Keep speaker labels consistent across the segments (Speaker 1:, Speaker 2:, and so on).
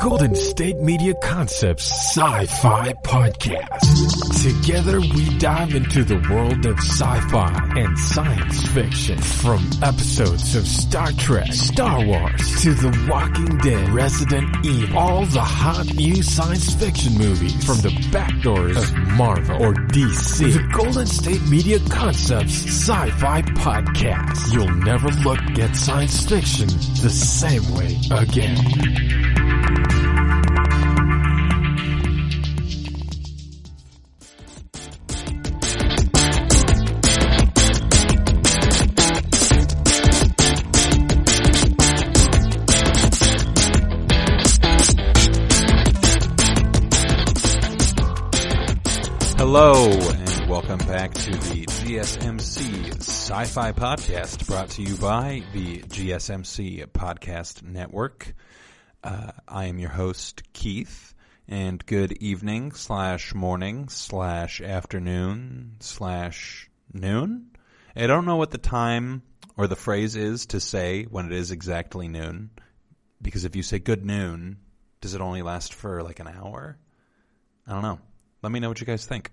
Speaker 1: Golden State Media Concepts Sci-Fi Podcast. Together we dive into the world of sci-fi and science fiction. From episodes of Star Trek, Star Wars, to The Walking Dead, Resident Evil, all the hot new science fiction movies from the back doors of Marvel or DC. The Golden State Media Concepts Sci-Fi Podcast. You'll never look at science fiction the same way again.
Speaker 2: Hello, and welcome back to the GSMC Sci-Fi Podcast, brought to you by the GSMC Podcast Network. I am your host, Keith, and good evening / morning / afternoon / noon. I don't know what the time or the phrase is to say when it is exactly noon, because if you say good noon, does it only last for like an hour? I don't know. Let me know what you guys think.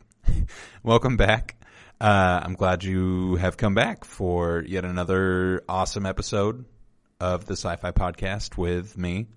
Speaker 2: Welcome back. I'm glad you have come back for yet another awesome episode of the Sci-Fi Podcast with me.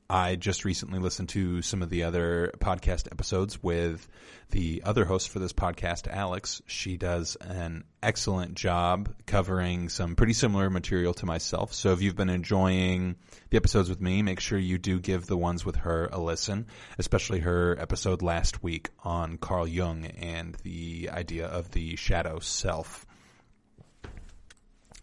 Speaker 2: I just recently listened to some of the other podcast episodes with the other host for this podcast, Alex. She does an excellent job covering some pretty similar material to myself. So if you've been enjoying the episodes with me, make sure you do give the ones with her a listen, especially her episode last week on Carl Jung and the idea of the shadow self.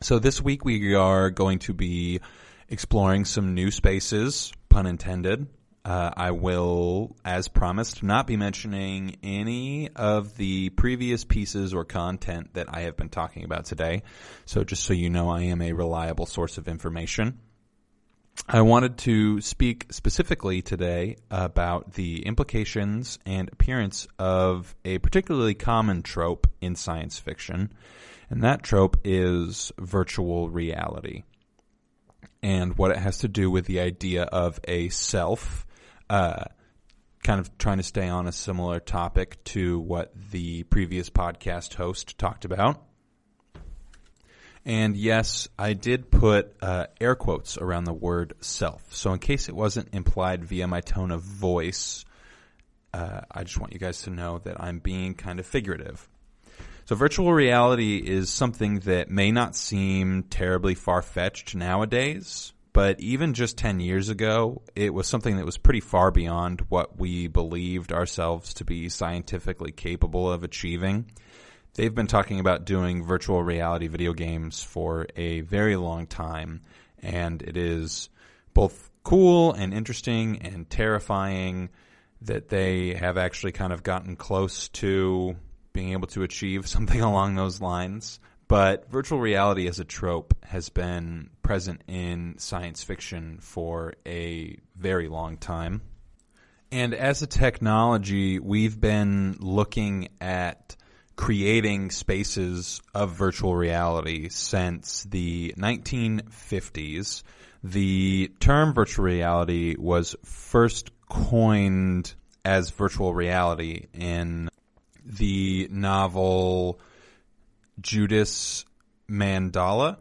Speaker 2: So this week we are going to be exploring some new spaces, pun intended. I will, as promised, not be mentioning any of the previous pieces or content that I have been talking about today. So just so you know, I am a reliable source of information. I wanted to speak specifically today about the implications and appearance of a particularly common trope in science fiction, and that trope is virtual reality, and what it has to do with the idea of a self, kind of trying to stay on a similar topic to what the previous podcast host talked about. And yes, I did put air quotes around the word self. So in case it wasn't implied via my tone of voice, I just want you guys to know that I'm being kind of figurative. So virtual reality is something that may not seem terribly far-fetched nowadays, but even just 10 years ago, it was something that was pretty far beyond what we believed ourselves to be scientifically capable of achieving. They've been talking about doing virtual reality video games for a very long time, and it is both cool and interesting and terrifying that they have actually kind of gotten close to being able to achieve something along those lines. But virtual reality as a trope has been present in science fiction for a very long time. And as a technology, we've been looking at creating spaces of virtual reality since the 1950s. The term virtual reality was first coined as virtual reality in the novel Judas Mandala,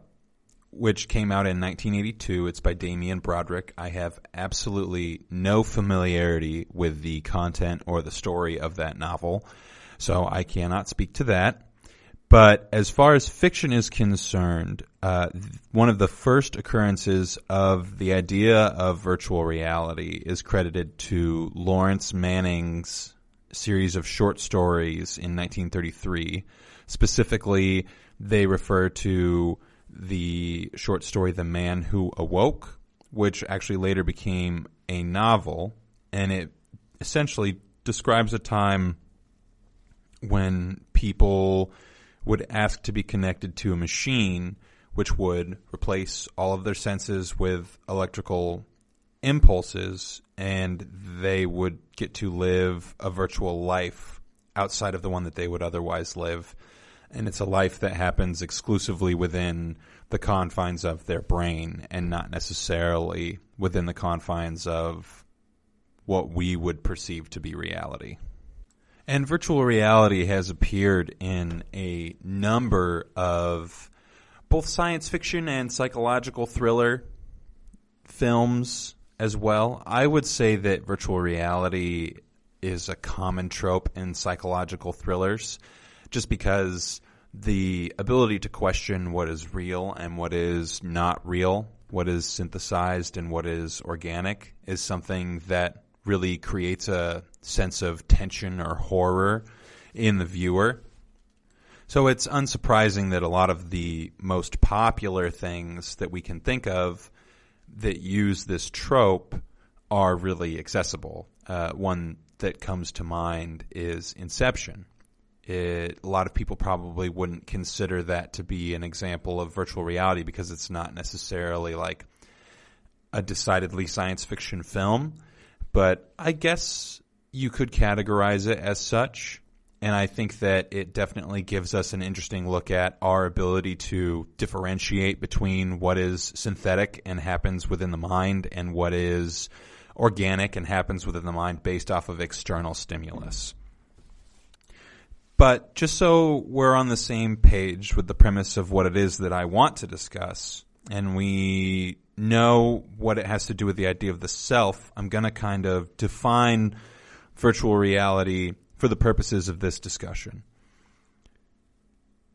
Speaker 2: which came out in 1982. It's by Damien Broderick. I have absolutely no familiarity with the content or the story of that novel, so I cannot speak to that. But as far as fiction is concerned, one of the first occurrences of the idea of virtual reality is credited to Lawrence Manning's series of short stories in 1933. Specifically, they refer to the short story The Man Who Awoke, which actually later became a novel, and it essentially describes a time when people would ask to be connected to a machine which would replace all of their senses with electrical impulses, and they would get to live a virtual life outside of the one that they would otherwise live. And it's a life that happens exclusively within the confines of their brain and not necessarily within the confines of what we would perceive to be reality. And virtual reality has appeared in a number of both science fiction and psychological thriller films as well. I would say that virtual reality is a common trope in psychological thrillers, just because the ability to question what is real and what is not real, what is synthesized and what is organic, is something that really creates a sense of tension or horror in the viewer. So it's unsurprising that a lot of the most popular things that we can think of that use this trope are really accessible. One that comes to mind is Inception. A lot of people probably wouldn't consider that to be an example of virtual reality because it's not necessarily like a decidedly science fiction film, but I guess you could categorize it as such. And I think that it definitely gives us an interesting look at our ability to differentiate between what is synthetic and happens within the mind and what is organic and happens within the mind based off of external stimulus. But just so we're on the same page with the premise of what it is that I want to discuss, and we know what it has to do with the idea of the self, I'm going to kind of define virtual reality for the purposes of this discussion.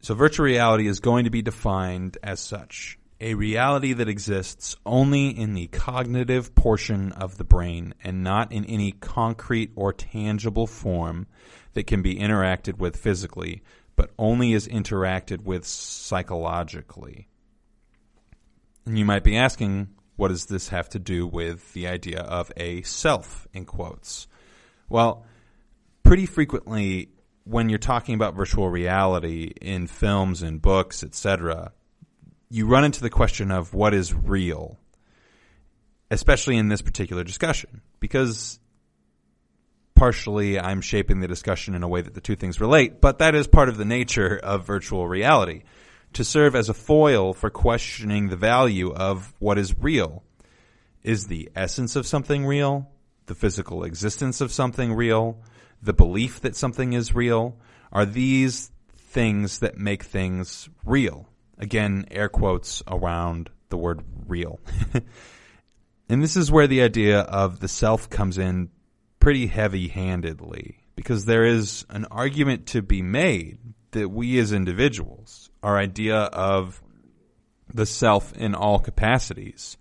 Speaker 2: So virtual reality is going to be defined as such: a reality that exists only in the cognitive portion of the brain and not in any concrete or tangible form that can be interacted with physically, but only is interacted with psychologically. And you might be asking, what does this have to do with the idea of a self, in quotes? Well, pretty frequently when you're talking about virtual reality in films and books, etc., you run into the question of what is real, especially in this particular discussion, because partially I'm shaping the discussion in a way that the two things relate, but that is part of the nature of virtual reality, to serve as a foil for questioning the value of what is real. Is the essence of something real? The physical existence of something real? The belief that something is real? Are these things that make things real? Again, air quotes around the word real. And this is where the idea of the self comes in pretty heavy-handedly, because there is an argument to be made that we as individuals, our idea of the self in all capacities,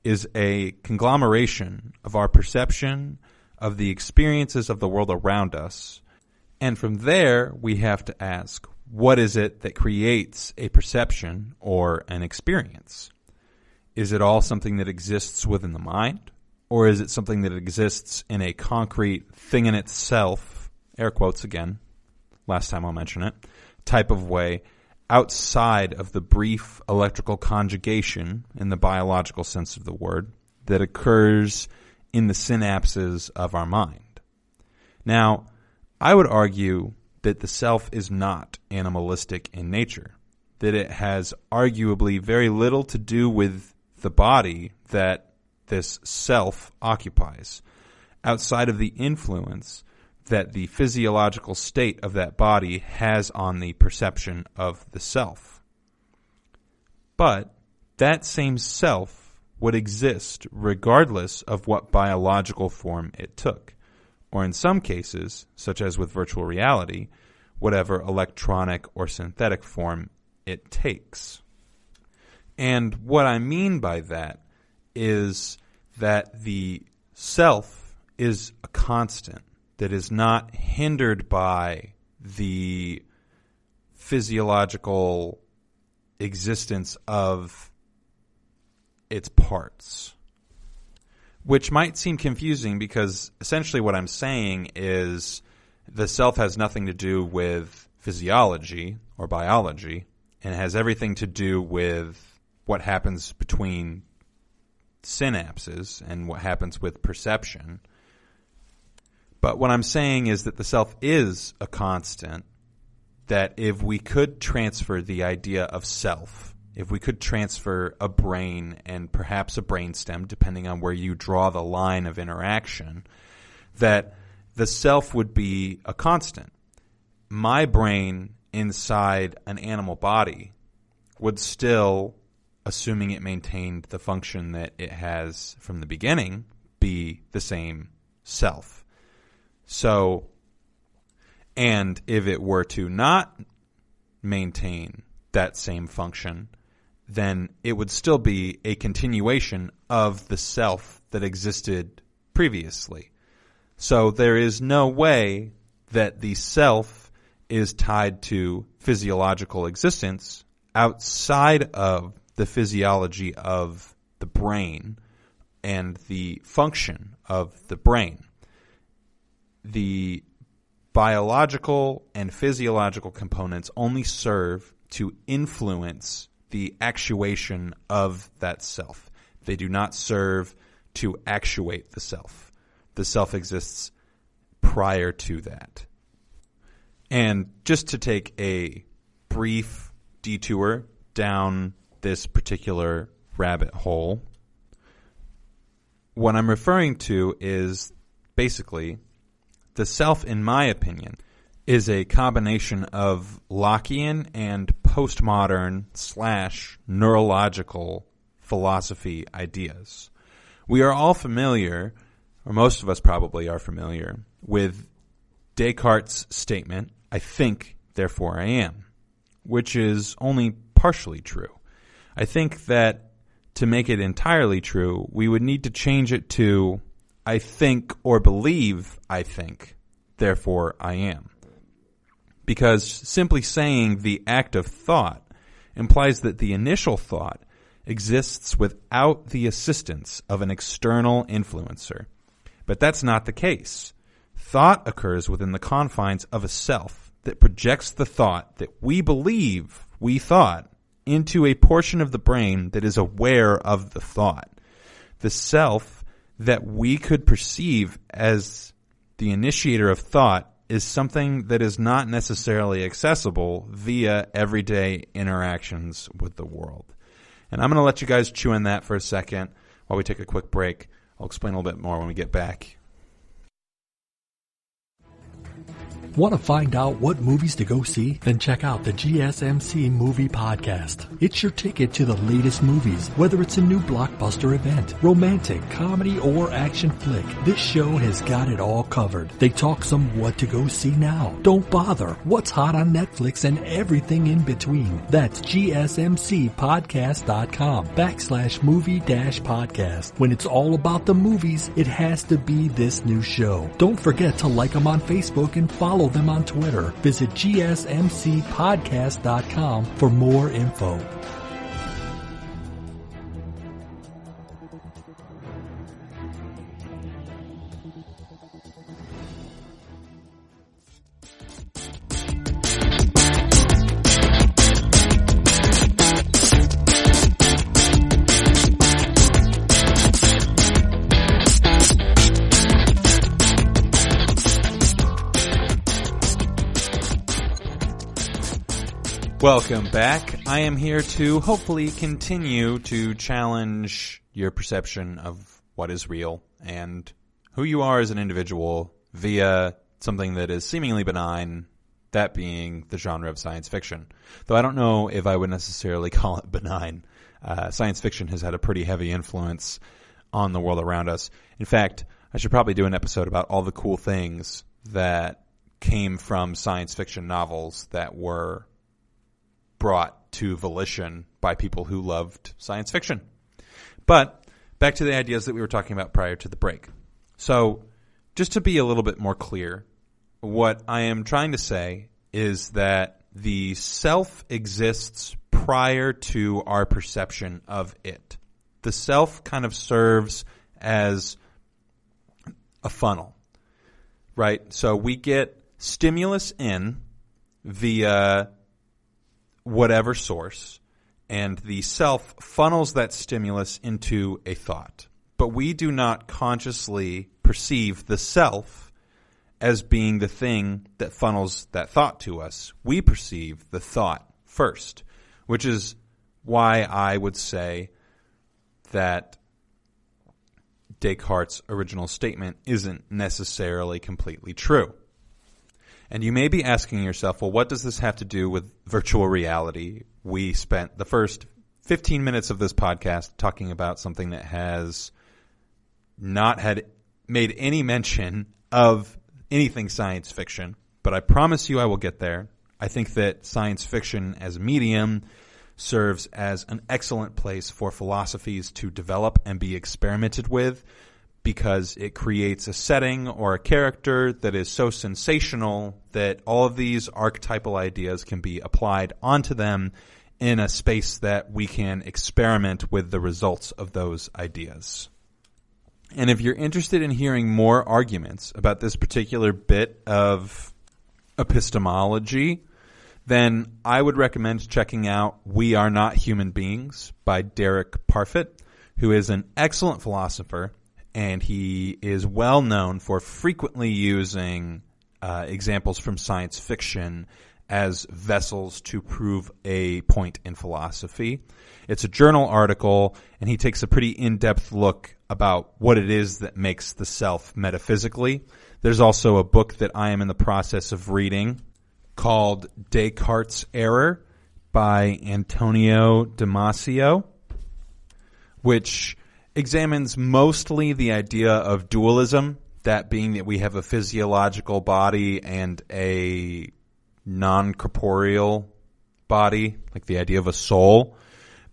Speaker 2: is a conglomeration of our perception of the experiences of the world around us. And from there, we have to ask, what is it that creates a perception or an experience? Is it all something that exists within the mind? Or is it something that exists in a concrete thing in itself, air quotes again, last time I'll mention it, type of way, outside of the brief electrical conjugation, in the biological sense of the word, that occurs in the synapses of our mind? Now, I would argue that the self is not animalistic in nature, that it has arguably very little to do with the body that this self occupies, outside of the influence that the physiological state of that body has on the perception of the self. But that same self would exist regardless of what biological form it took, or in some cases, such as with virtual reality, whatever electronic or synthetic form it takes. And what I mean by that is that the self is a constant that is not hindered by the physiological existence of its parts. Which might seem confusing because essentially what I'm saying is the self has nothing to do with physiology or biology and has everything to do with what happens between synapses and what happens with perception. But what I'm saying is that the self is a constant, that if we could transfer the idea of self, if we could transfer a brain and perhaps a brainstem, depending on where you draw the line of interaction, that the self would be a constant. My brain inside an animal body would still, assuming it maintained the function that it has from the beginning, be the same self. So, and if it were to not maintain that same function, then it would still be a continuation of the self that existed previously. So there is no way that the self is tied to physiological existence outside of the physiology of the brain and the function of the brain. The biological and physiological components only serve to influence the actuation of that self. They do not serve to actuate the self. The self exists prior to that. And just to take a brief detour down this particular rabbit hole, what I'm referring to is basically the self, in my opinion, is a combination of Lockean and postmodern / neurological philosophy ideas. We are all familiar, or most of us probably are familiar, with Descartes' statement, "I think, therefore I am," which is only partially true. I think that to make it entirely true, we would need to change it to "I think or believe I think, therefore I am." Because simply saying the act of thought implies that the initial thought exists without the assistance of an external influencer. But that's not the case. Thought occurs within the confines of a self that projects the thought that we believe we thought into a portion of the brain that is aware of the thought. The self that we could perceive as the initiator of thought is something that is not necessarily accessible via everyday interactions with the world. And I'm going to let you guys chew on that for a second while we take a quick break. I'll explain a little bit more when we get back.
Speaker 3: Want to find out what movies to go see? Then check out the GSMC Movie Podcast. It's your ticket to the latest movies, whether it's a new blockbuster event, romantic, comedy, or action flick. This show has got it all covered. They talk some what to go see now. Don't bother. What's hot on Netflix and everything in between. That's GSMCpodcast.com /movie-podcast. When it's all about the movies, it has to be this new show. Don't forget to like them on Facebook and follow them on Twitter. Visit GSMCpodcast.com for more info.
Speaker 2: Welcome back. I am here to hopefully continue to challenge your perception of what is real and who you are as an individual via something that is seemingly benign, that being the genre of science fiction. Though I don't know if I would necessarily call it benign. Science fiction has had a pretty heavy influence on the world around us. In fact, I should probably do an episode about all the cool things that came from science fiction novels that were brought to volition by people who loved science fiction. But back to the ideas that we were talking about prior to the break. So just to be a little bit more clear, what I am trying to say is that the self exists prior to our perception of it. The self kind of serves as a funnel, right? So we get stimulus in via whatever source, and the self funnels that stimulus into a thought. But we do not consciously perceive the self as being the thing that funnels that thought to us. We perceive the thought first, which is why I would say that Descartes' original statement isn't necessarily completely true. And you may be asking yourself, well, what does this have to do with virtual reality? We spent the first 15 minutes of this podcast talking about something that has not made any mention of anything science fiction, but I promise you I will get there. I think that science fiction as a medium serves as an excellent place for philosophies to develop and be experimented with, because it creates a setting or a character that is so sensational that all of these archetypal ideas can be applied onto them in a space that we can experiment with the results of those ideas. And if you're interested in hearing more arguments about this particular bit of epistemology, then I would recommend checking out We Are Not Human Beings by Derek Parfit, who is an excellent philosopher, and he is well known for frequently using examples from science fiction as vessels to prove a point in philosophy. It's a journal article, and he takes a pretty in-depth look about what it is that makes the self metaphysically. There's also a book that I am in the process of reading called Descartes' Error by Antonio Damasio, which examines mostly the idea of dualism, that being that we have a physiological body and a non-corporeal body, like the idea of a soul.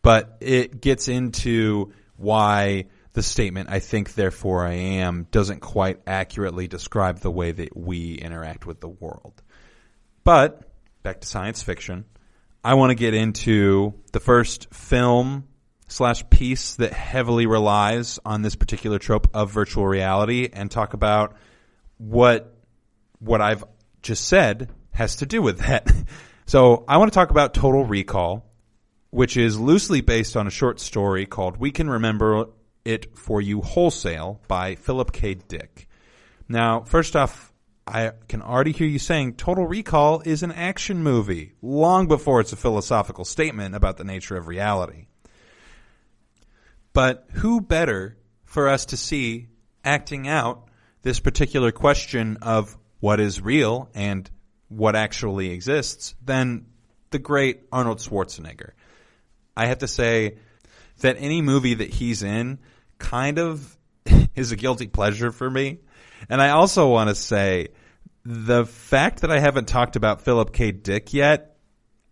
Speaker 2: But it gets into why the statement, I think, therefore I am, doesn't quite accurately describe the way that we interact with the world. But, back to science fiction, I want to get into the first film/piece that heavily relies on this particular trope of virtual reality and talk about what I've just said has to do with that. So I want to talk about Total Recall, which is loosely based on a short story called We Can Remember It For You Wholesale by Philip K. Dick. Now, first off, I can already hear you saying Total Recall is an action movie, long before it's a philosophical statement about the nature of reality. But who better for us to see acting out this particular question of what is real and what actually exists than the great Arnold Schwarzenegger? I have to say that any movie that he's in kind of is a guilty pleasure for me. And I also want to say the fact that I haven't talked about Philip K. Dick yet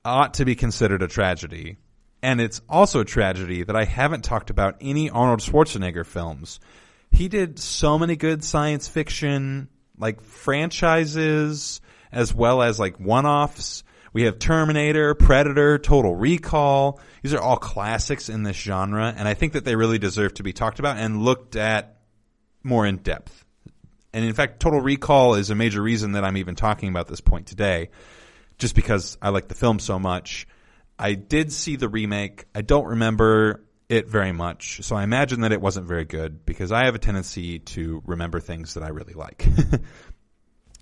Speaker 2: ought to be considered a tragedy. And it's also a tragedy that I haven't talked about any Arnold Schwarzenegger films. He did so many good science fiction, like franchises, as well as like one-offs. We have Terminator, Predator, Total Recall. These are all classics in this genre, and I think that they really deserve to be talked about and looked at more in depth. And in fact, Total Recall is a major reason that I'm even talking about this point today, just because I like the film so much. I did see the remake. I don't remember it very much, so I imagine that it wasn't very good, because I have a tendency to remember things that I really like.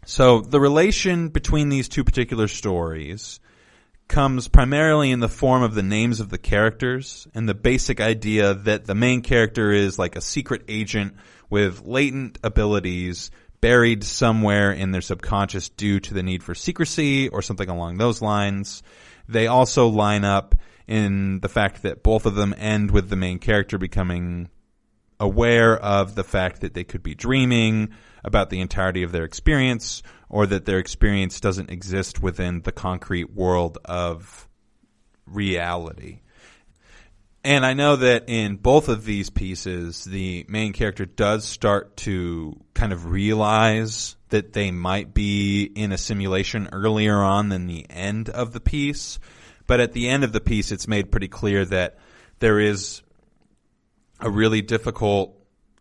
Speaker 2: So the relation between these two particular stories comes primarily in the form of the names of the characters and the basic idea that the main character is like a secret agent with latent abilities buried somewhere in their subconscious due to the need for secrecy or something along those lines. They also line up in the fact that both of them end with the main character becoming aware of the fact that they could be dreaming about the entirety of their experience, or that their experience doesn't exist within the concrete world of reality. And I know that in both of these pieces, the main character does start to kind of realize that they might be in a simulation earlier on than the end of the piece. But at the end of the piece, it's made pretty clear that there is a really difficult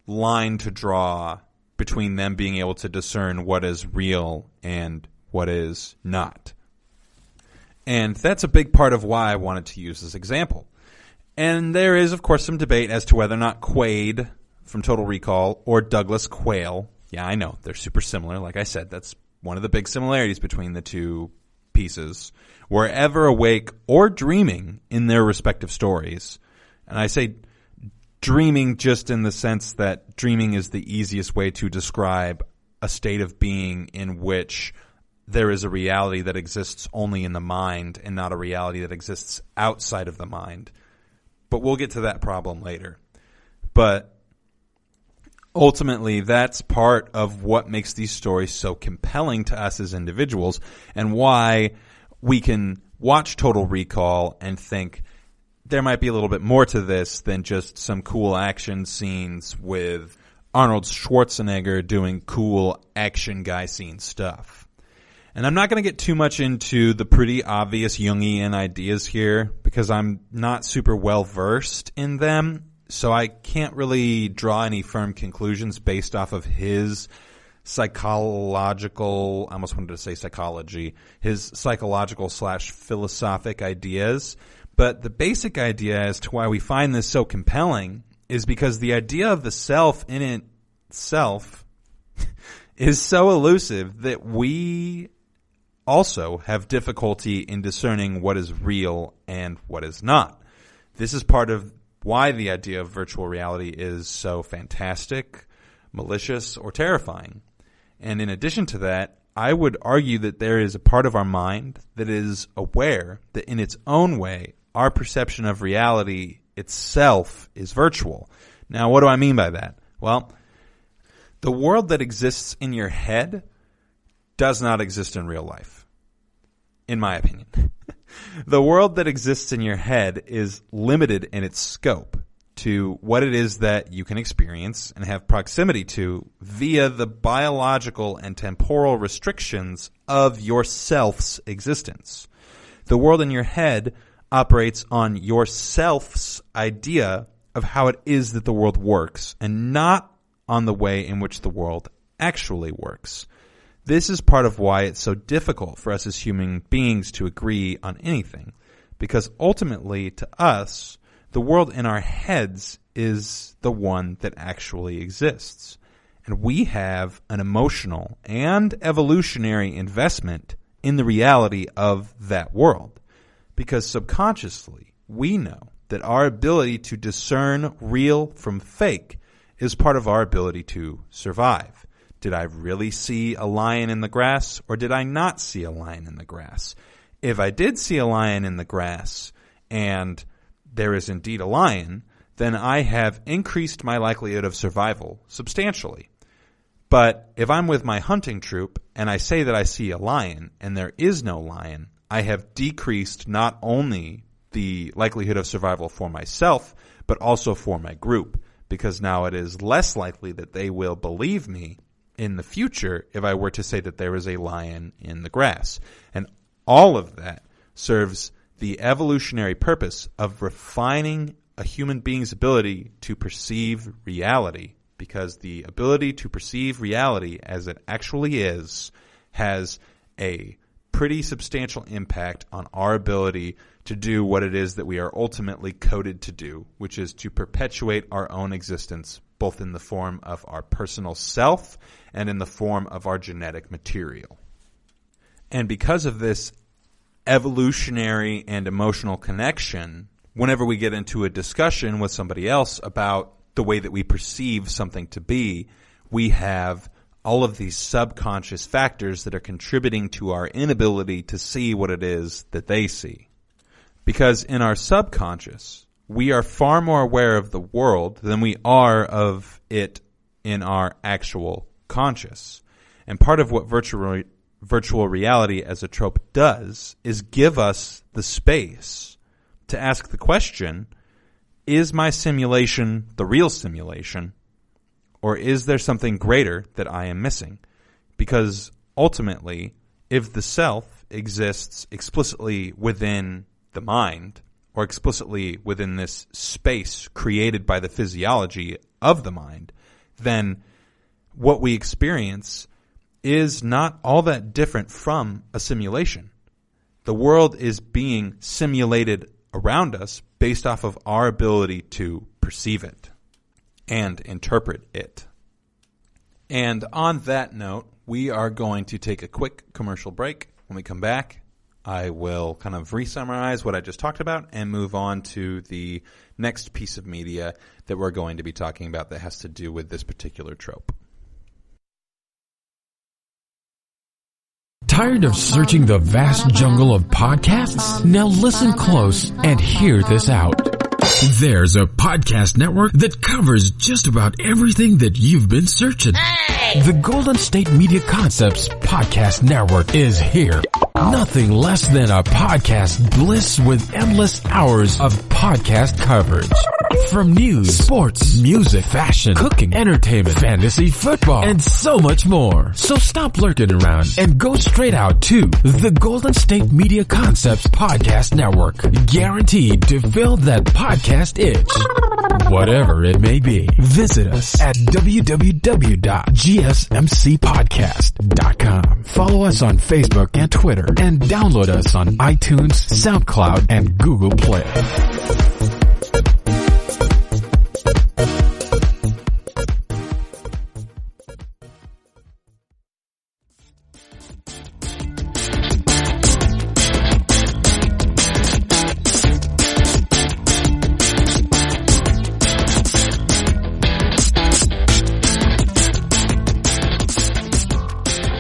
Speaker 2: line to draw between them being able to discern what is real and what is not. And that's a big part of why I wanted to use this example. And there is, of course, some debate as to whether or not Quaid from Total Recall or Douglas Quayle, yeah, I know, they're super similar. Like I said, that's one of the big similarities between the two pieces, were ever awake or dreaming in their respective stories. And I say dreaming just in the sense that dreaming is the easiest way to describe a state of being in which there is a reality that exists only in the mind and not a reality that exists outside of the mind. But we'll get to that problem later. But ultimately, that's part of what makes these stories so compelling to us as individuals and why we can watch Total Recall and think there might be a little bit more to this than just some cool action scenes with Arnold Schwarzenegger doing cool action guy scene stuff. And I'm not going to get too much into the pretty obvious Jungian ideas here because I'm not super well versed in them, so I can't really draw any firm conclusions based off of his psychological, I almost wanted to say psychology, his psychological/philosophic ideas. But the basic idea as to why we find this so compelling is because the idea of the self in itself is so elusive that we also have difficulty in discerning what is real and what is not. This is part of why the idea of virtual reality is so fantastic, malicious, or terrifying. And in addition to that, I would argue that there is a part of our mind that is aware that in its own way, our perception of reality itself is virtual. Now, what do I mean by that? Well, the world that exists in your head does not exist in real life, in my opinion. The world that exists in your head is limited in its scope to what it is that you can experience and have proximity to via the biological and temporal restrictions of your self's existence. The world in your head operates on your self's idea of how it is that the world works and not on the way in which the world actually works. This is part of why it's so difficult for us as human beings to agree on anything, because ultimately to us, the world in our heads is the one that actually exists. And we have an emotional and evolutionary investment in the reality of that world, because subconsciously we know that our ability to discern real from fake is part of our ability to survive. Did I really see a lion in the grass, or did I not see a lion in the grass? If I did see a lion in the grass, and there is indeed a lion, then I have increased my likelihood of survival substantially. But if I'm with my hunting troop, and I say that I see a lion, and there is no lion, I have decreased not only the likelihood of survival for myself, but also for my group, because now it is less likely that they will believe me in the future if I were to say that there is a lion in the grass. And all of that serves the evolutionary purpose of refining a human being's ability to perceive reality, because the ability to perceive reality as it actually is has a pretty substantial impact on our ability to do what it is that we are ultimately coded to do, which is to perpetuate our own existence, both in the form of our personal self and in the form of our genetic material. And because of this evolutionary and emotional connection, whenever we get into a discussion with somebody else about the way that we perceive something to be, we have all of these subconscious factors that are contributing to our inability to see what it is that they see. Because in our subconscious, we are far more aware of the world than we are of it in our actual conscious. And part of what virtual reality as a trope does is give us the space to ask the question, is my simulation the real simulation? Or is there something greater that I am missing? Because ultimately, if the self exists explicitly within the mind, or explicitly within this space created by the physiology of the mind, then what we experience is not all that different from a simulation. The world is being simulated around us based off of our ability to perceive it and interpret it. And on that note, we are going to take a quick commercial break. When we come back, I will kind of re-summarize what I just talked about and move on to the next piece of media that we're going to be talking about that has to do with this particular trope.
Speaker 1: Tired of searching the vast jungle of podcasts? Now listen close and hear this out. There's a podcast network that covers just about everything that you've been searching. Hey! The Golden State Media Concepts Podcast Network is here. Nothing less than a podcast bliss with endless hours of podcast coverage. From news, sports, music, fashion, cooking, entertainment, fantasy, football, and so much more. So stop lurking around and go straight out to the Golden State Media Concepts Podcast Network. Guaranteed to fill that podcast itch. Whatever it may be. Visit us at www.gsmcpodcast.com. Follow us on Facebook and Twitter and download us on iTunes, SoundCloud, and Google Play.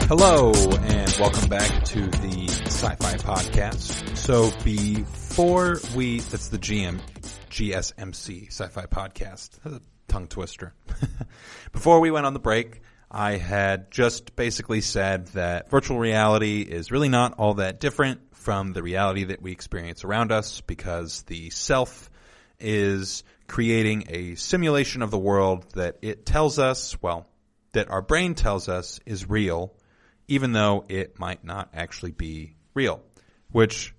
Speaker 2: Hello, and welcome back to the SciFI podcast. So that's the GSMC SciFI podcast. That's a tongue twister. Before we went on the break, I had just basically said that virtual reality is really not all that different from the reality that we experience around us, because the self is creating a simulation of the world that it tells us, that our brain tells us is real, even though it might not actually be real, which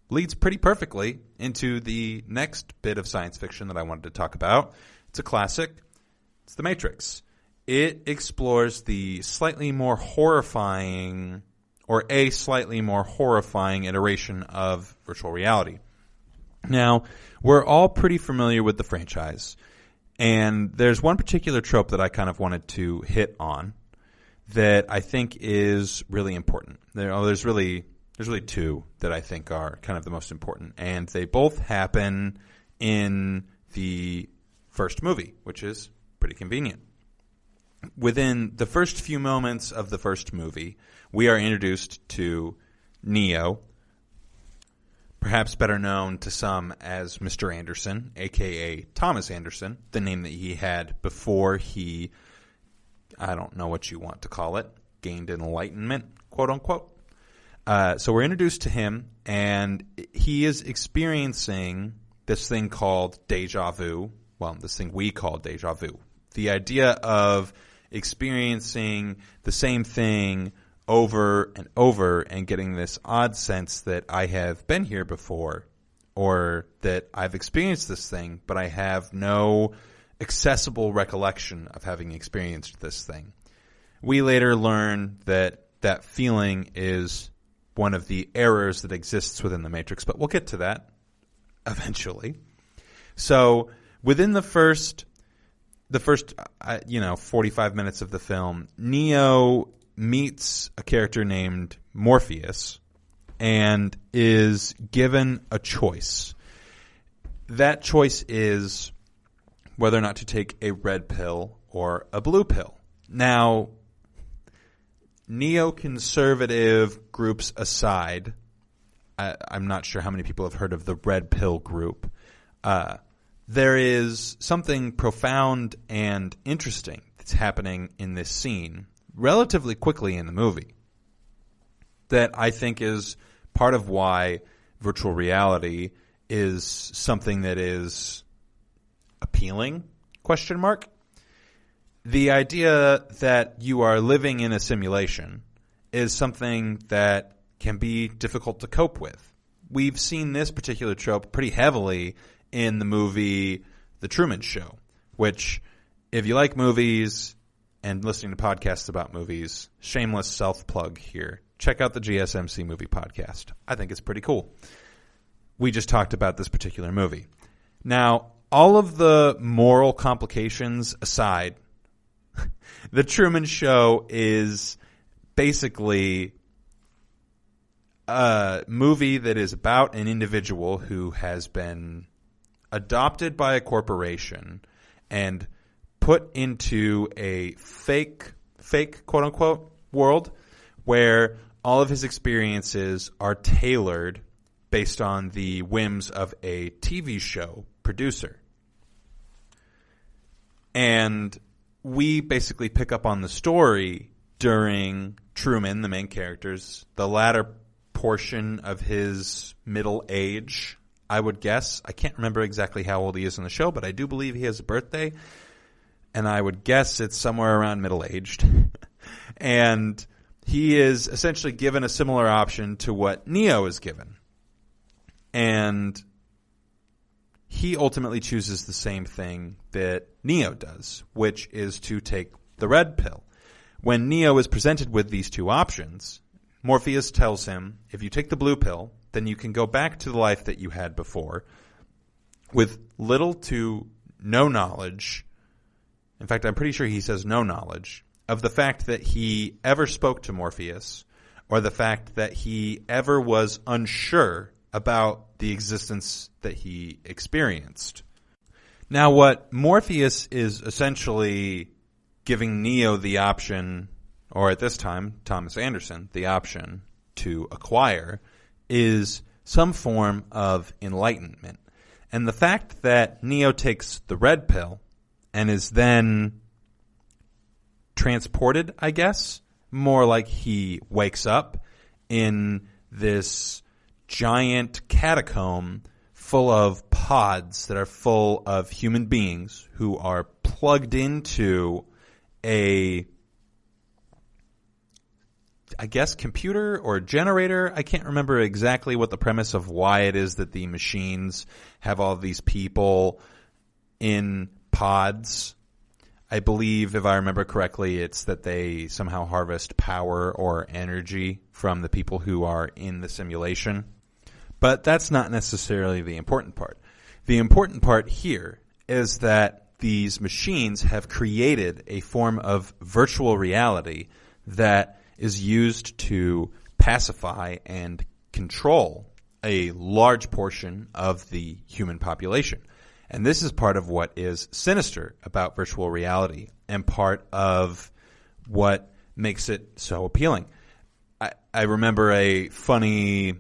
Speaker 2: leads pretty perfectly into the next bit of science fiction that I wanted to talk about. It's a classic. It's The Matrix. It explores the slightly more horrifying iteration of virtual reality. Now, we're all pretty familiar with the franchise, and there's one particular trope that I kind of wanted to hit on that I think is really important. There's really two that I think are kind of the most important, and they both happen in the first movie, which is pretty convenient. Within the first few moments of the first movie, we are introduced to Neo, perhaps better known to some as Mr. Anderson, a.k.a. Thomas Anderson, the name that he had before he, I don't know what you want to call it, gained enlightenment, quote unquote. So we're introduced to him, and he is experiencing this thing called deja vu. Well, this thing we call deja vu. The idea of experiencing the same thing over and over and getting this odd sense that I have been here before, or that I've experienced this thing, but I have no accessible recollection of having experienced this thing. We later learn that that feeling is one of the errors that exists within the Matrix, but we'll get to that eventually. So within the first 45 minutes of the film, Neo meets a character named Morpheus and is given a choice. That choice is whether or not to take a red pill or a blue pill. Now, neoconservative groups aside, I'm not sure how many people have heard of the red pill group. There is something profound and interesting that's happening in this scene relatively quickly in the movie that I think is part of why virtual reality is something that is appealing, ? The idea that you are living in a simulation is something that can be difficult to cope with. We've seen this particular trope pretty heavily in the movie The Truman Show, which, if you like movies and listening to podcasts about movies, shameless self-plug here, check out the GSMC movie podcast. I think it's pretty cool. We just talked about this particular movie. Now, all of the moral complications aside, The Truman Show is basically a movie that is about an individual who has been adopted by a corporation and put into a fake quote unquote world where all of his experiences are tailored based on the whims of a TV show producer. And we basically pick up on the story during Truman, the main character's, the latter portion of his middle age, I would guess. I can't remember exactly how old he is in the show, but I do believe he has a birthday. And I would guess it's somewhere around middle-aged. And he is essentially given a similar option to what Neo is given. And he ultimately chooses the same thing that Neo does, which is to take the red pill. When Neo is presented with these two options, Morpheus tells him, if you take the blue pill, then you can go back to the life that you had before with little to no knowledge. In fact, I'm pretty sure he says no knowledge of the fact that he ever spoke to Morpheus or the fact that he ever was unsure about the existence that he experienced. Now, what Morpheus is essentially giving Neo the option, or at this time, Thomas Anderson, the option to acquire, is some form of enlightenment. And the fact that Neo takes the red pill and is then transported, I guess, more like he wakes up in this giant catacomb full of pods that are full of human beings who are plugged into a, I guess, computer or generator. I can't remember exactly what the premise of why it is that the machines have all these people in pods. I believe, if I remember correctly, it's that they somehow harvest power or energy from the people who are in the simulation. But that's not necessarily the important part. The important part here is that these machines have created a form of virtual reality that is used to pacify and control a large portion of the human population. And this is part of what is sinister about virtual reality and part of what makes it so appealing. I remember a funny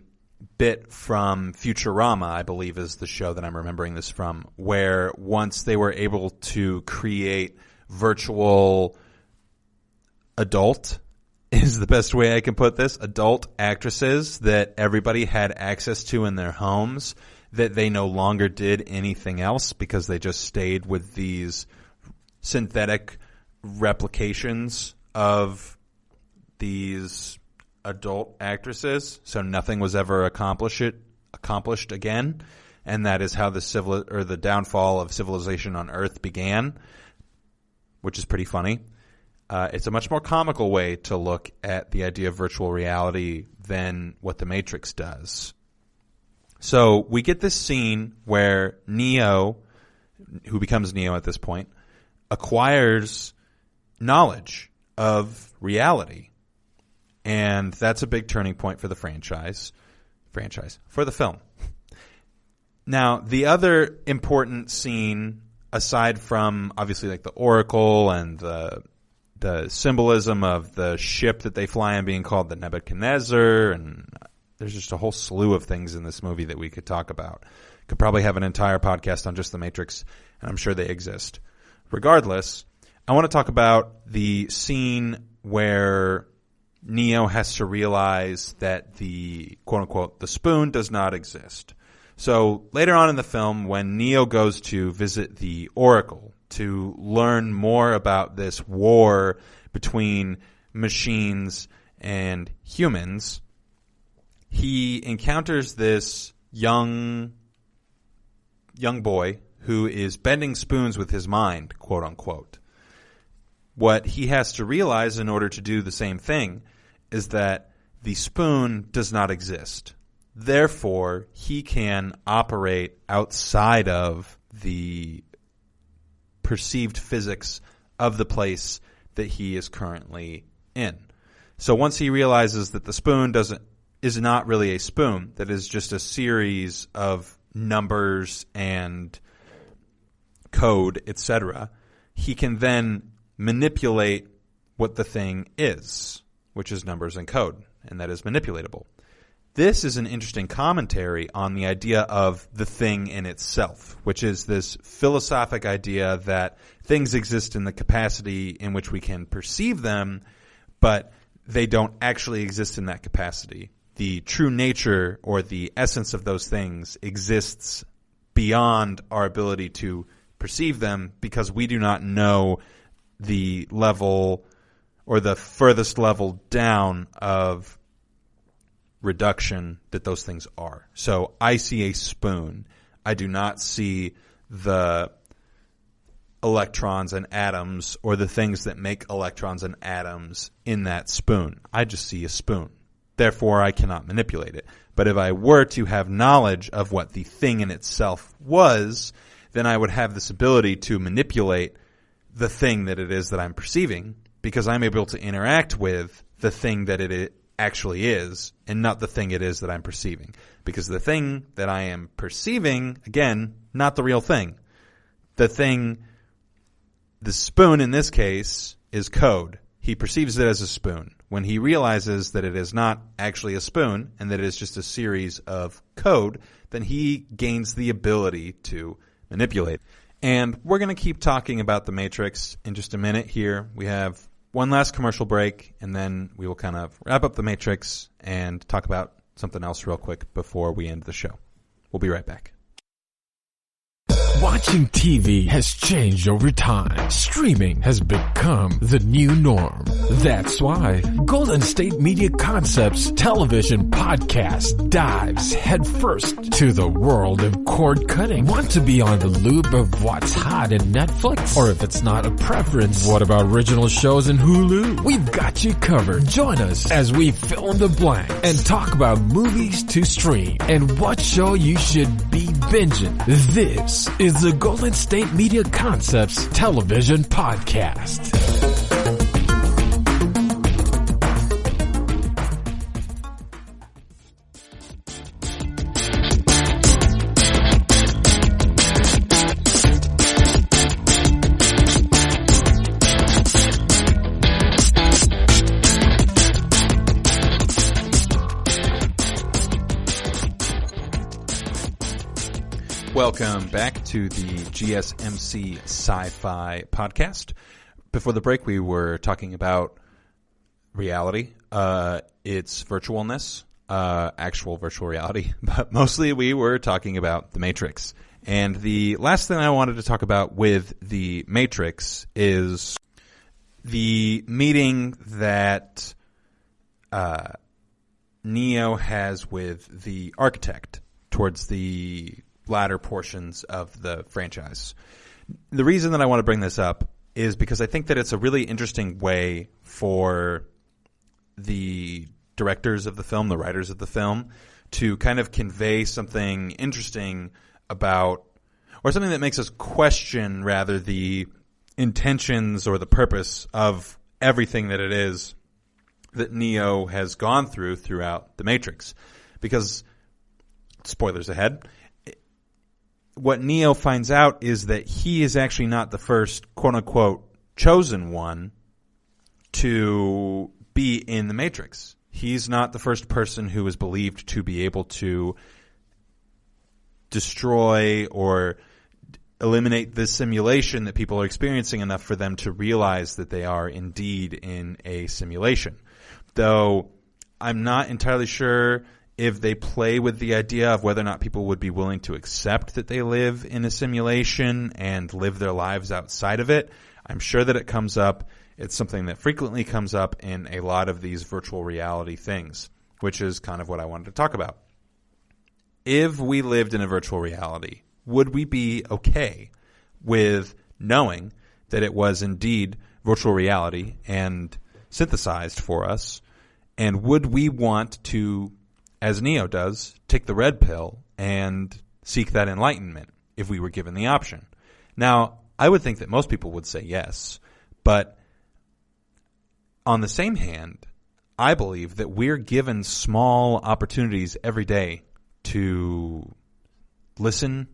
Speaker 2: bit from Futurama, I believe is the show that I'm remembering this from, where once they were able to create virtual adult, is the best way I can put this, adult actresses that everybody had access to in their homes, that they no longer did anything else because they just stayed with these synthetic replications of these adult actresses, so nothing was ever accomplished again, and that is how the downfall of civilization on Earth began, which is pretty funny. It's a much more comical way to look at the idea of virtual reality than what The Matrix does. So we get this scene where Neo, who becomes Neo at this point, acquires knowledge of reality. And that's a big turning point for the for the film. Now, the other important scene, aside from obviously like the Oracle and the symbolism of the ship that they fly on being called the Nebuchadnezzar, and there's just a whole slew of things in this movie that we could talk about. Could probably have an entire podcast on just The Matrix, and I'm sure they exist. Regardless, I want to talk about the scene where Neo has to realize that the quote-unquote the spoon does not exist. So later on in the film, when Neo goes to visit the Oracle to learn more about this war between machines and humans, he encounters this young boy who is bending spoons with his mind, quote-unquote. What he has to realize in order to do the same thing is that the spoon does not exist. Therefore, he can operate outside of the perceived physics of the place that he is currently in. So once he realizes that the spoon is not really a spoon, that is just a series of numbers and code, etc., he can then manipulate what the thing is, which is numbers and code, and that is manipulatable. This is an interesting commentary on the idea of the thing in itself, which is this philosophic idea that things exist in the capacity in which we can perceive them, but they don't actually exist in that capacity. The true nature or the essence of those things exists beyond our ability to perceive them because we do not know the level or the furthest level down of reduction that those things are. So I see a spoon. I do not see the electrons and atoms or the things that make electrons and atoms in that spoon. I just see a spoon. Therefore, I cannot manipulate it. But if I were to have knowledge of what the thing in itself was, then I would have this ability to manipulate the thing that it is that I'm perceiving because I'm able to interact with the thing that it actually is and not the thing it is that I'm perceiving. Because the thing that I am perceiving, again, not the real thing. The thing, the spoon in this case, is code. He perceives it as a spoon. When he realizes that it is not actually a spoon and that it is just a series of code, then he gains the ability to manipulate. And we're going to keep talking about the Matrix in just a minute here. We have one last commercial break, and then we will kind of wrap up the Matrix and talk about something else real quick before we end the show. We'll be right back.
Speaker 1: Watching TV has changed over time. Streaming has become the new norm. That's why Golden State Media Concepts television podcast dives headfirst to the world of cord cutting. Want to be on the loop of what's hot in Netflix? Or if it's not a preference, what about original shows in Hulu? We've got you covered. Join us as we fill in the blanks and talk about movies to stream and what show you should be binging. This is the Golden State Media Concepts television podcast.
Speaker 2: Welcome back to the GSMC Sci-Fi podcast. Before the break, we were talking about reality, its virtualness, actual virtual reality, but mostly we were talking about the Matrix. And the last thing I wanted to talk about with the Matrix is the meeting that Neo has with the architect towards the latter portions of the franchise. The reason that I want to bring this up is because I think that it's a really interesting way for the directors of the film, the writers of the film, to kind of convey something interesting about, or something that makes us question rather the intentions or the purpose of everything that it is that Neo has gone throughout the Matrix. Because, spoilers ahead, what Neo finds out is that he is actually not the first, quote-unquote, chosen one to be in the Matrix. He's not the first person who is believed to be able to destroy or eliminate the simulation that people are experiencing enough for them to realize that they are indeed in a simulation. Though I'm not entirely sure if they play with the idea of whether or not people would be willing to accept that they live in a simulation and live their lives outside of it. I'm sure that it comes up. It's something that frequently comes up in a lot of these virtual reality things, which is kind of what I wanted to talk about. If we lived in a virtual reality, would we be okay with knowing that it was indeed virtual reality and synthesized for us? And would we want to, as Neo does, take the red pill and seek that enlightenment if we were given the option? Now, I would think that most people would say yes, but on the same hand, I believe that we're given small opportunities every day to listen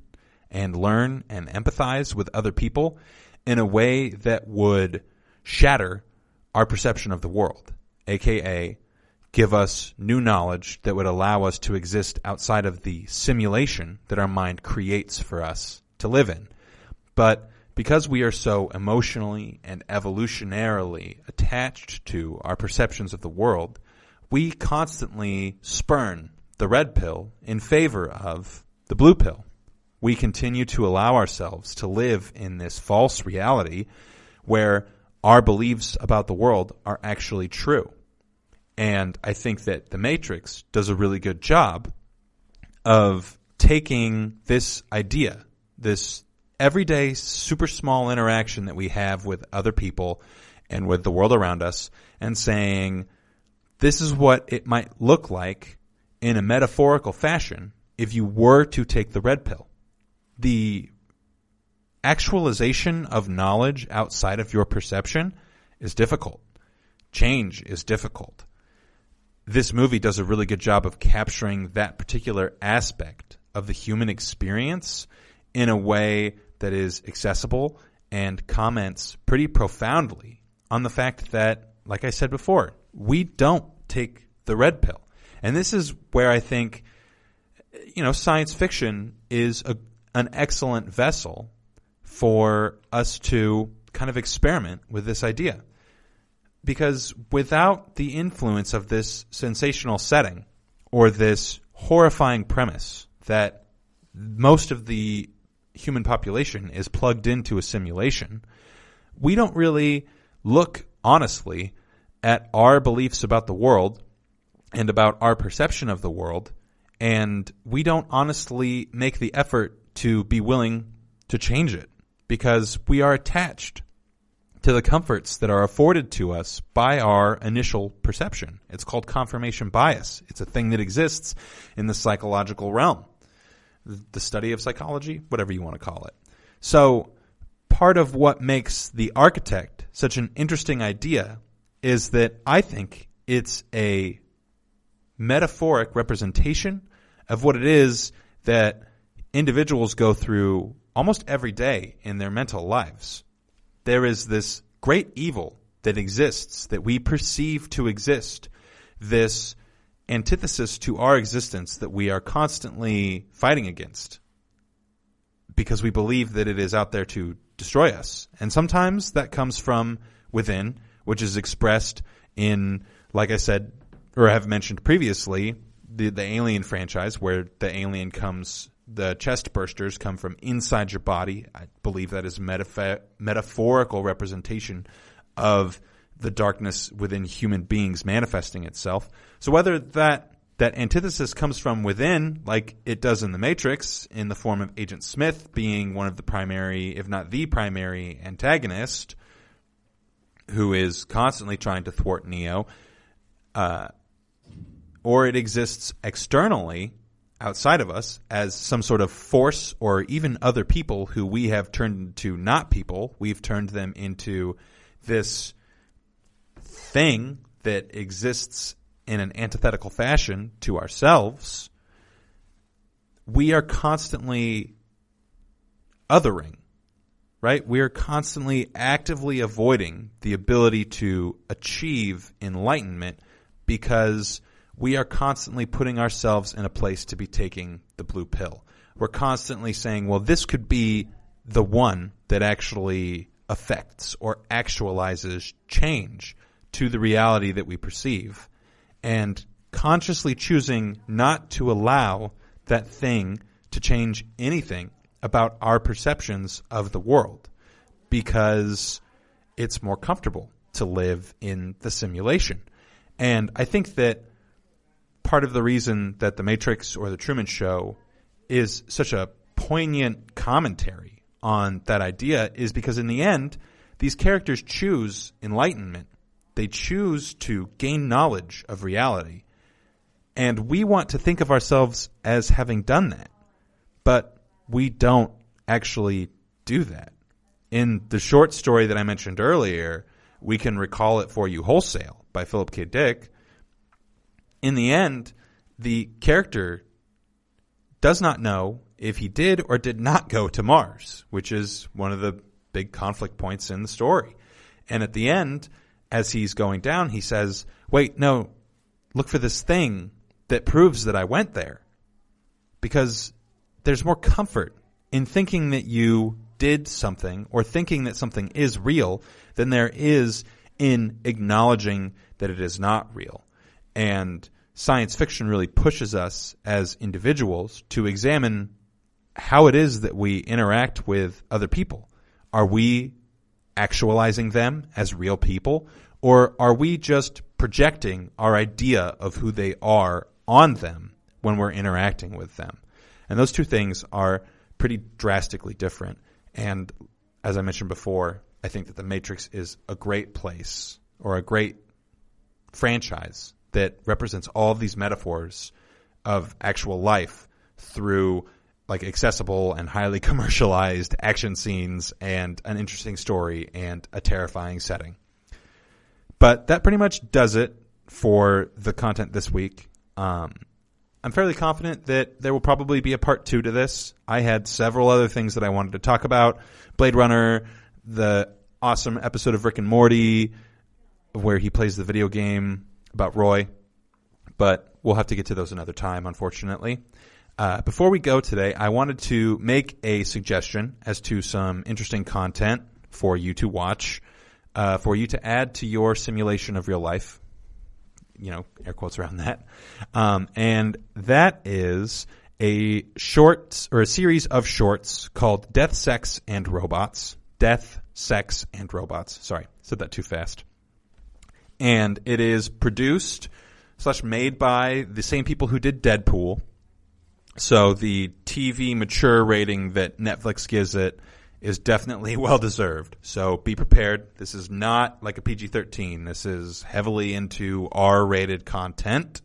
Speaker 2: and learn and empathize with other people in a way that would shatter our perception of the world, aka give us new knowledge that would allow us to exist outside of the simulation that our mind creates for us to live in. But because we are so emotionally and evolutionarily attached to our perceptions of the world, we constantly spurn the red pill in favor of the blue pill. We continue to allow ourselves to live in this false reality where our beliefs about the world are actually true. And I think that The Matrix does a really good job of taking this idea, this everyday super small interaction that we have with other people and with the world around us, and saying, this is what it might look like in a metaphorical fashion if you were to take the red pill. The actualization of knowledge outside of your perception is difficult. Change is difficult. This movie does a really good job of capturing that particular aspect of the human experience in a way that is accessible and comments pretty profoundly on the fact that, like I said before, we don't take the red pill. And this is where I think, science fiction is an excellent vessel for us to kind of experiment with this idea. Because without the influence of this sensational setting or this horrifying premise that most of the human population is plugged into a simulation, we don't really look honestly at our beliefs about the world and about our perception of the world, and we don't honestly make the effort to be willing to change it because we are attached to the comforts that are afforded to us by our initial perception. It's called confirmation bias. It's a thing that exists in the psychological realm, the study of psychology, whatever you want to call it. So part of what makes The Architect such an interesting idea is that I think it's a metaphoric representation of what it is that individuals go through almost every day in their mental lives. There is this great evil that exists, that we perceive to exist, this antithesis to our existence that we are constantly fighting against because we believe that it is out there to destroy us. And sometimes that comes from within, which is expressed in, like I said, or have mentioned previously, the Alien franchise, where the alien comes, the chest bursters come from inside your body. I believe that is metaphorical representation of the darkness within human beings manifesting itself. So whether that antithesis comes from within, like it does in The Matrix, in the form of Agent Smith being one of the primary, if not the primary antagonist, who is constantly trying to thwart Neo, or it exists externally outside of us as some sort of force, or even other people who we have turned into not people. We've turned them into this thing that exists in an antithetical fashion to ourselves. We are constantly othering, right? We are constantly actively avoiding the ability to achieve enlightenment because we are constantly putting ourselves in a place to be taking the blue pill. We're constantly saying, well, this could be the one that actually affects or actualizes change to the reality that we perceive, and consciously choosing not to allow that thing to change anything about our perceptions of the world because it's more comfortable to live in the simulation. And I think that part of the reason that The Matrix or The Truman Show is such a poignant commentary on that idea is because in the end, these characters choose enlightenment. They choose to gain knowledge of reality. And we want to think of ourselves as having done that. But we don't actually do that. In the short story that I mentioned earlier, We Can Recall It For You Wholesale by Philip K. Dick, in the end, the character does not know if he did or did not go to Mars, which is one of the big conflict points in the story. And at the end, as he's going down, he says, wait, no, look for this thing that proves that I went there. Because there's more comfort in thinking that you did something or thinking that something is real than there is in acknowledging that it is not real. And science fiction really pushes us as individuals to examine how it is that we interact with other people. Are we actualizing them as real people, or are we just projecting our idea of who they are on them when we're interacting with them? And those two things are pretty drastically different. And as I mentioned before, I think that The Matrix is a great place or a great franchise that represents all of these metaphors of actual life through like accessible and highly commercialized action scenes and an interesting story and a terrifying setting. But that pretty much does it for the content this week. I'm fairly confident that there will probably be a part 2 to this. I had several other things that I wanted to talk about. Blade Runner, the awesome episode of Rick and Morty where he plays the video game about Roy. But we'll have to get to those another time, unfortunately. Before we go today, I wanted to make a suggestion as to some interesting content for you to watch, for you to add to your simulation of real life. You know, air quotes around that. And that is a short or a series of shorts called Death, Sex, and Robots. Death, Sex, and Robots. Sorry, said that too fast. And it is produced / made by the same people who did Deadpool. So the TV mature rating that Netflix gives it is definitely well-deserved. So be prepared. This is not like a PG-13. This is heavily into R-rated content.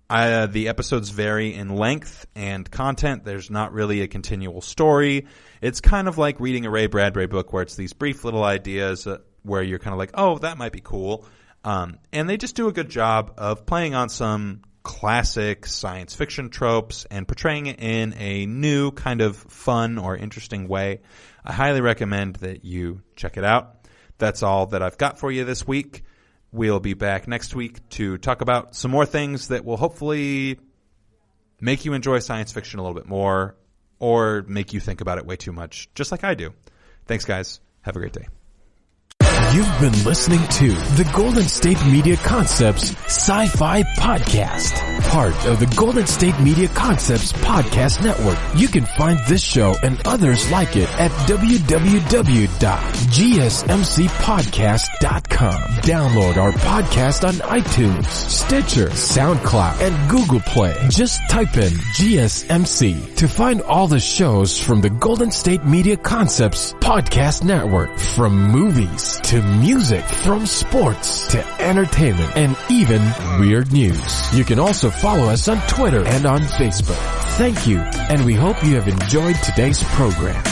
Speaker 2: The episodes vary in length and content. There's not really a continual story. It's kind of like reading a Ray Bradbury book where it's these brief little ideas where you're kind of like, oh, that might be cool. And they just do a good job of playing on some classic science fiction tropes and portraying it in a new kind of fun or interesting way. I highly recommend that you check it out. That's all that I've got for you this week. We'll be back next week to talk about some more things that will hopefully make you enjoy science fiction a little bit more or make you think about it way too much, just like I do. Thanks, guys. Have a great day.
Speaker 1: You've been listening to the Golden State Media Concepts SciFi Podcast, part of the Golden State Media Concepts Podcast Network. You can find this show and others like it at www.gsmcpodcast.com. Download our podcast on iTunes, Stitcher, SoundCloud, and Google Play. Just type in GSMC to find all the shows from the Golden State Media Concepts Podcast Network, from movies to music, from sports to entertainment, and even weird news. You can also follow us on Twitter and on Facebook. Thank you, and we hope you have enjoyed today's program.